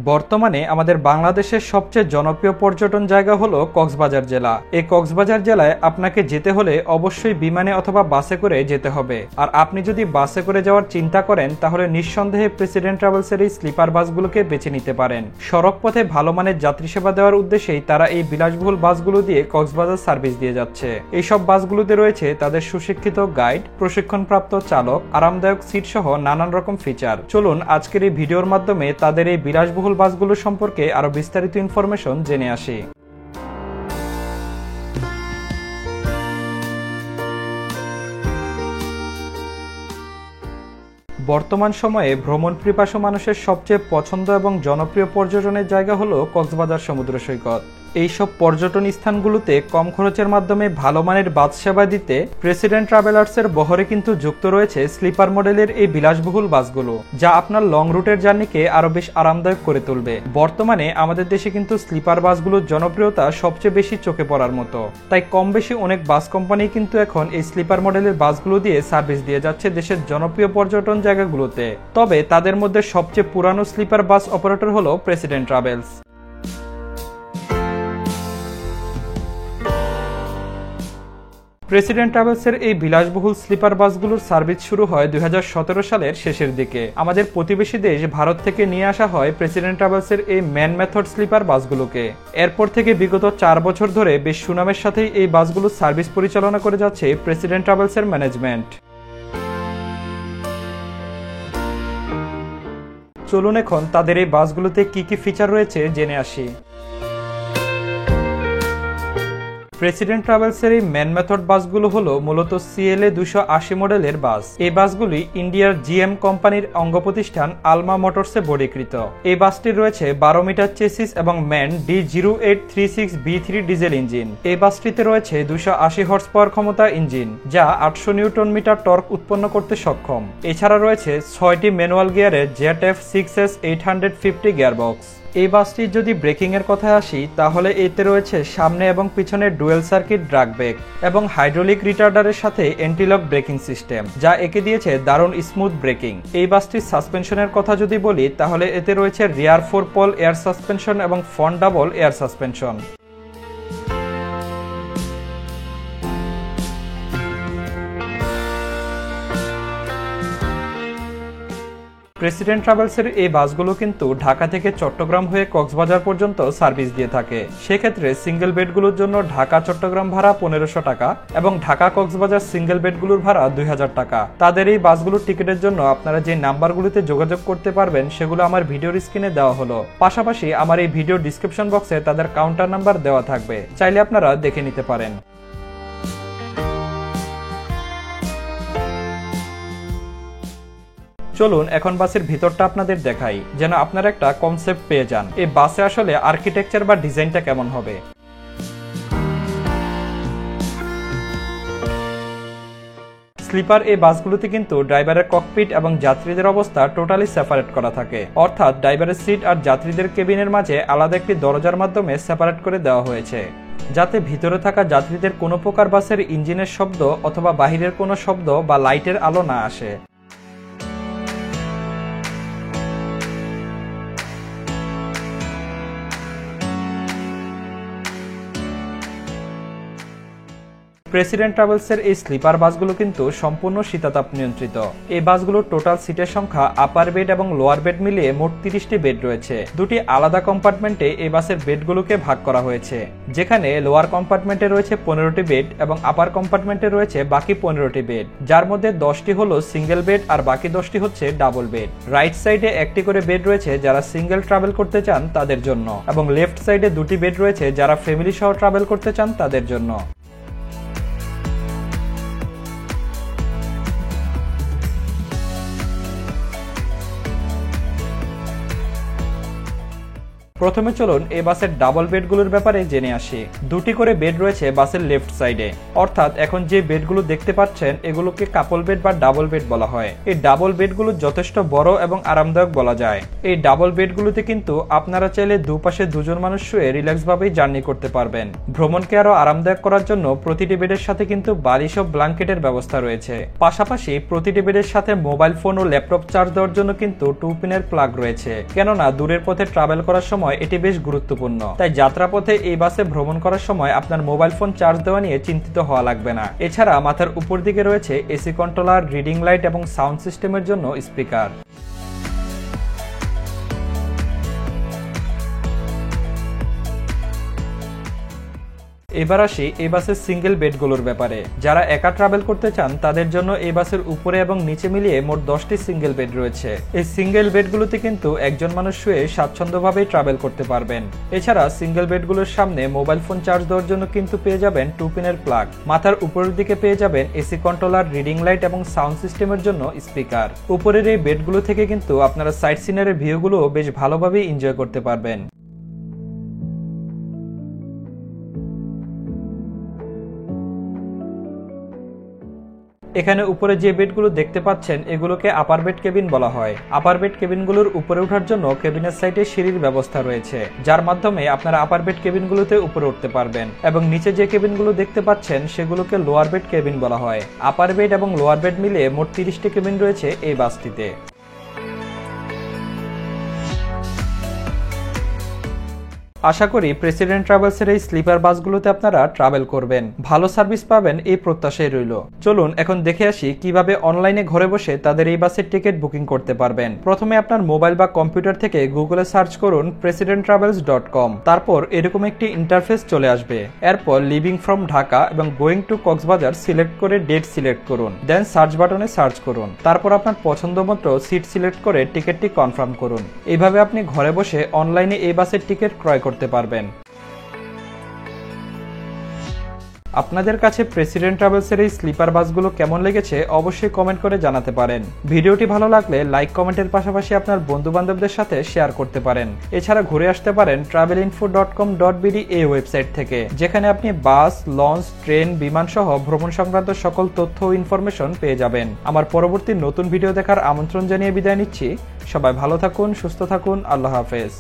বর্তমানে আমাদের বাংলাদেশের সবচেয়ে জনপ্রিয় পর্যটন জায়গা হলো কক্সবাজার জেলা। এই কক্সবাজার জেলায় আপনাকে যেতে হলে অবশ্যই বিমানে অথবা বাসে করে যেতে হবে। আর আপনি যদি বাসে করে যাওয়ার চিন্তা করেন তাহলে নিঃসন্দেহে প্রেসিডেন্ট ট্রাভেলসের এই স্লিপার বাসগুলোকে বেছে নিতে পারেন। সড়ক পথে ভালো মানের যাত্রী সেবা দেওয়ার উদ্দেশ্যেই তারা এই বিলাসবহুল বাসগুলো দিয়ে কক্সবাজার সার্ভিস দিয়ে যাচ্ছে। এইসব বাসগুলোতে রয়েছে তাদের সুশিক্ষিত গাইড, প্রশিক্ষণপ্রাপ্ত চালক, আরামদায়ক সিট সহ নানান রকম ফিচার। চলুন আজকের এই ভিডিওর মাধ্যমে তাদের এই বিলাসবহুল বাসগুলো সম্পর্কে আরো বিস্তারিত ইনফরমেশন জেনে আসি। বর্তমান সময়ে ভ্রমণ পিপাসু মানুষের সবচেয়ে পছন্দ এবং জনপ্রিয় পর্যটনের জায়গা হলো কক্সবাজার সমুদ্র সৈকত। এইসব পর্যটন স্থানগুলোতে কম খরচের মাধ্যমে ভালো মানের বাস সেবা দিতে প্রেসিডেন্ট ট্রাভেলার্সের বহরে কিন্তু যুক্ত রয়েছে স্লিপার মডেলের এই বিলাসবহুল বাসগুলো, যা আপনার লং রুটের জার্নিকে আরো বেশ আরামদায়ক করে তুলবে। বর্তমানে আমাদের দেশে কিন্তু স্লিপার বাসগুলোর জনপ্রিয়তা সবচেয়ে বেশি চোখে পড়ার মতো, তাই কম বেশি অনেক বাস কোম্পানি কিন্তু এখন এই স্লিপার মডেলের বাসগুলো দিয়ে সার্ভিস দিয়ে যাচ্ছে দেশের জনপ্রিয় পর্যটন জায়গাগুলোতে। তবে তাদের মধ্যে সবচেয়ে পুরানো স্লিপার বাস অপারেটর হলো প্রেসিডেন্ট ট্রাভেলস। প্রেসিডেন্ট ট্রাভেলসের এই বিলাসবহুল স্লিপার বাসগুলোর সার্ভিস শুরু হয় 2017 সালের শেষের দিকে। আমাদের প্রতিবেশী দেশ ভারত থেকে নিয়ে আসা হয় প্রেসিডেন্ট ট্রাভেলসের এই ম্যান মেথড স্লিপার বাসগুলোকে। এরপর থেকে বিগত 4 বছর ধরে বেশ সুনামের সাথেই এই বাসগুলোর সার্ভিস পরিচালনা করে যাচ্ছে প্রেসিডেন্ট ট্রাভেলসের ম্যানেজমেন্ট। চলুন এখন তাদের এই বাসগুলোতে কি কি ফিচার রয়েছে জেনে আসি। প্রেসিডেন্ট ট্রাভেলসের এই ম্যান মেথড বাসগুলো হলো মূলত CLA 280 মডেলের বাস। এই বাসগুলি ইন্ডিয়ার GM কোম্পানির অঙ্গ প্রতিষ্ঠান আলমা মোটরসে বর্গীকৃত। এই বাসটির রয়েছে 12 মিটার চেসিস এবং ম্যান D0836B3 ডিজেল ইঞ্জিন। এই বাসটিতে রয়েছে 280 হর্স পাওয়ার ক্ষমতা ইঞ্জিন, যা 800 নিউটন মিটার টর্ক উৎপন্ন করতে সক্ষম। এছাড়া রয়েছে 6টি ম্যানুয়াল গিয়ারের ZF6S 850 গিয়ারবক্স। এই বাসটির যদি ব্রেকিং এর কথায় আসি তাহলে এতে রয়েছে সামনে এবং পিছনে ডুয়েল সার্কিট ড্রাগ ব্রেক এবং হাইড্রোলিক রিটার্ডারের সাথে এন্টিলক ব্রেকিং সিস্টেম, যা একে দিয়েছে দারুণ স্মুথ ব্রেকিং। এই বাসটির সাসপেনশনের কথা যদি বলি তাহলে এতে রয়েছে রিয়ার 4 পল এয়ার সাসপেনশন এবং front double air suspension. President ট্রাভেলসের এই বাসগুলো কিন্তু ঢাকা থেকে চট্টগ্রাম হয়ে কক্সবাজার পর্যন্ত সার্ভিস দিয়ে থাকে। সেক্ষেত্রে সিঙ্গেল বেডগুলোর জন্য ঢাকা চট্টগ্রাম ভাড়া 1500 টাকা এবং ঢাকা কক্সবাজার সিঙ্গেল বেডগুলোর ভাড়া 2000 টাকা। তাদের এই বাসগুলোর টিকিটের জন্য আপনারা যে নাম্বারগুলোতে যোগাযোগ করতে পারবেন সেগুলো আমার ভিডিওর স্ক্রিনে দেওয়া হলো। পাশাপাশি আমার এই ভিডিও ডিসক্রিপশন বক্সে তাদের কাউন্টার নাম্বার দেওয়া থাকবে, চাইলে আপনারা দেখে নিতে পারেন। চলুন এখন বাসের ভিতরটা আপনাদের দেখাই, যেন আপনারা একটা কনসেপ্ট পেয়ে যান এই বাসে আসলে আর্কিটেকচার বা ডিজাইনটা কেমন হবে। স্লিপার এই বাসগুলোতে কিন্তু ড্রাইভারের ককপিট এবং যাত্রীদের অবস্থা টোটালি সেপারেট করা থাকে, অর্থাৎ ড্রাইভারের সিট আর যাত্রীদের কেবিনের মাঝে আলাদা একটি দরজার মাধ্যমে সেপারেট করে দেওয়া হয়েছে, যাতে ভিতরে থাকা যাত্রীদের কোনো প্রকার বাসের ইঞ্জিনের শব্দ অথবা বাহিরের কোনো শব্দ বা লাইটের আলো না আসে। প্রেসিডেন্ট ট্রাভেলসের এই স্লিপার বাসগুলো কিন্তু সম্পূর্ণ শীতাতাপ নিয়ন্ত্রিত। এই বাসগুলোর টোটাল সিটের সংখ্যা আপার বেড এবং লোয়ার বেড মিলিয়ে মোট 30টি বেড রয়েছে। দুটি আলাদা কম্পার্টমেন্টে এই বাসের বেডগুলোকে ভাগ করা হয়েছে, যেখানে লোয়ার কম্পার্টমেন্টে রয়েছে 15টি বেড এবং আপার কম্পার্টমেন্টে রয়েছে বাকি 15টি বেড, যার মধ্যে 10টি হলো সিঙ্গেল বেড আর বাকি 10টি হচ্ছে ডাবল বেড। রাইট সাইডে একটি করে বেড রয়েছে যারা সিঙ্গেল ট্রাভেল করতে চান তাদের জন্য, এবং লেফট সাইডে দুটি বেড রয়েছে যারা ফ্যামিলি সহ ট্রাভেল করতে চান তাদের জন্য। প্রথমে চলুন এই বাসের ডাবল বেডগুলোর ব্যাপারে জেনে আসি। দুটি করে বেড রয়েছে বাসের লেফট সাইডে, অর্থাৎ এখন যে বেডগুলো দেখতে পাচ্ছেন এগুলোকে কাপল বেড বা ডাবল বেড বলা হয়। এই ডাবল বেডগুলো যথেষ্ট বড় এবং আরামদায়ক বলা যায়। এই ডাবল বেডগুলোতে কিন্তু আপনারা চাইলে দুপাশে দুজন মানুষ শুয়ে রিল্যাক্স ভাবেই জার্নি করতে পারবেন। ভ্রমণকে আরো আরামদায়ক করার জন্য প্রতিটি বেডের সাথে কিন্তু বালিশ ও ব্ল্যাঙ্কেটের ব্যবস্থা রয়েছে। পাশাপাশি প্রতিটি বেডের সাথে মোবাইল ফোন ও ল্যাপটপ চার্জ দেওয়ার জন্য কিন্তু 2 পিনের প্লাগ রয়েছে, কেননা দূরের পথে ট্রাভেল করার সময় এটি বেশ গুরুত্বপূর্ণ। তাই যাত্রাপথে এই বাসে ভ্রমণ করার সময় আপনার মোবাইল ফোন চার্জ দেওয়া নিয়ে চিন্তিত হওয়া লাগবে না। এছাড়া মাথার উপর দিকে রয়েছে এসি কন্ট্রোলার, রিডিং লাইট এবং সাউন্ড সিস্টেমের জন্য স্পিকার। এবার আসি এই বাসের সিঙ্গেল বেডগুলোর ব্যাপারে। যারা একা ট্রাভেল করতে চান তাদের জন্য এই বাসের উপরে এবং নিচে মিলিয়ে মোট 10টি সিঙ্গেল বেড রয়েছে। এই সিঙ্গেল বেডগুলোতে কিন্তু একজন মানুষ শুয়ে স্বাচ্ছন্দ্যভাবেই ট্রাভেল করতে পারবেন। এছাড়া সিঙ্গেল বেডগুলোর সামনে মোবাইল ফোন চার্জ দেওয়ার জন্য কিন্তু পেয়ে যাবেন 2 পিনের প্লাগ। মাথার উপরের দিকে পেয়ে যাবেন এসি কন্ট্রোলার, রিডিং লাইট এবং সাউন্ড সিস্টেমের জন্য স্পিকার। উপরের এই বেডগুলো থেকে কিন্তু আপনারা সাইট সিনারির ভিউগুলো বেশ ভালোভাবেই এনজয় করতে পারবেন। এখানে উপরে যে বেডগুলো দেখতে পাচ্ছেন এগুলোকে আপার বেড কেবিন বলা হয়। আপার বেড কেবিনগুলোর উপরে ওঠার জন্য কেবিনের সাইডে সিঁড়ির ব্যবস্থা রয়েছে, যার মাধ্যমে আপনারা আপার বেড কেবিনগুলোতে উপরে উঠতে পারবেন। এবং নিচে যে কেবিনগুলো দেখতে পাচ্ছেন সেগুলোকে লোয়ার বেড কেবিন বলা হয়। আপার বেড এবং লোয়ার বেড মিলে মোট 30টি কেবিন রয়েছে এই বাসটিতে। আশা করি প্রেসিডেন্ট ট্রাভেলসের এই স্লিপার বাসগুলোতে আপনারা ট্রাভেল করবেন, ভালো সার্ভিস পাবেন এই প্রত্যাশাই রইল। চলুন এখন দেখে আসি কিভাবে অনলাইনে ঘরে বসে তাদের এই বাসের টিকিট বুকিং করতে পারবেন। প্রথমে আপনার মোবাইল বা কম্পিউটার থেকে গুগলে সার্চ করুন presidenttravels.com। তারপর এরকম একটি ইন্টারফেস চলে আসবে। এরপর লিভিং ফ্রম ঢাকা এবং গোয়িং টু কক্সবাজার সিলেক্ট করে ডেট সিলেক্ট করুন, দেন সার্চ বাটনে সার্চ করুন। তারপর আপনার পছন্দ মতো সিট সিলেক্ট করে টিকিটটি কনফার্ম করুন। এইভাবে আপনি ঘরে বসে অনলাইনে এই বাসের টিকিট ক্রয় করতে পারবেন। আপনাদের কাছে প্রেসিডেন্ট ট্রাভেলসের এই স্লিপার বাসগুলো কেমন লেগেছে অবশ্যই কমেন্ট করে জানাতে পারেন। ভিডিওটি ভালো লাগলে লাইক কমেন্টের পাশাপাশি আপনার বন্ধু বান্ধবদের সাথে শেয়ার করতে পারেন। এছাড়া ঘুরে আসতে পারেন travelinfo.com.bd এই ওয়েবসাইট থেকে, যেখানে আপনি বাস, লঞ্চ, ট্রেন, বিমান সহ ভ্রমণ সংক্রান্ত সকল তথ্য ও ইনফরমেশন পেয়ে যাবেন। আমার পরবর্তী নতুন ভিডিও দেখার আমন্ত্রণ জানিয়ে বিদায় নিচ্ছি। সবাই ভালো থাকুন, সুস্থ থাকুন, আল্লাহ হাফেজ।